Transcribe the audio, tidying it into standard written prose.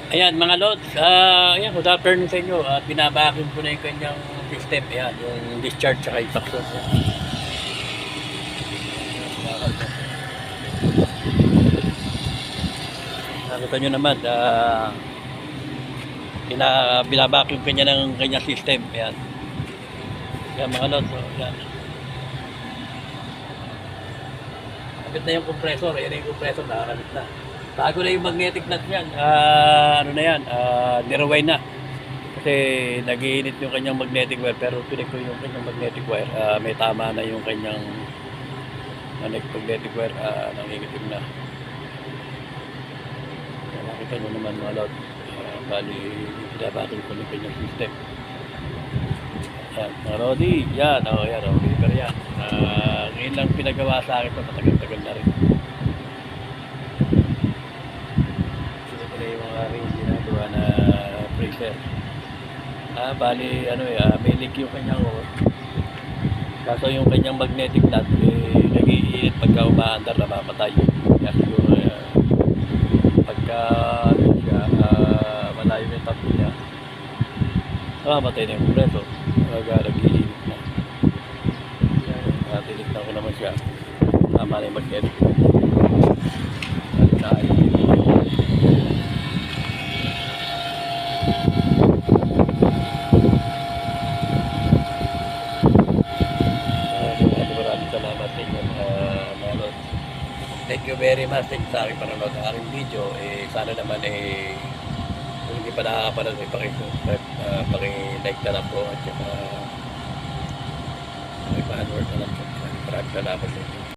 Ayan mga lods, ayan, good afternoon sa inyo at binabakin ko na yung kanyang system, ayan, yung discharge tsaka yung suction. Nakita nyo naman, binabakin ko niya ng kanyang system, ayan. Ayan mga lods, ayan. Kapit na yung compressor, ayan yung compressor, nakakamit na. Bago na yung magnetic nut yan, ano na yan, nirewind na. Kasi nag-iinit yung kanyang magnetic wire, pero pinig ko yung kanyang magnetic wire, may tama na yung kanyang magnetic wire, nangingitim na. Nakita nyo naman mga lot, bali pinabakin ko yung kanyang system. Yan, mga Lodi, yan, yan, pero yan. Ngayon lang pinagawa sa akin ito, matagal-tagal na rin. Sino pala yung mga rin ginagawa na freezer. Bali, may leak yung kanyang ore. Kaso yung kanyang magnetic nut, nag-iinit pagka umaandar na mapatay. Kasi yung pagka malayo yung tapo niya, mamatay na yung kumpleto. Nag-iinit na. Tinignan ko naman siya. Tama na yung magnetic. Maraming salamat sa inyo, Malot. Thank you very much sa aking panonood ng aking video. Sana naman kung hindi pa nakakapanood, paki-subscribe, paki-like na lang po at saka paki-follow na lang po. Maraming salamat sa inyo.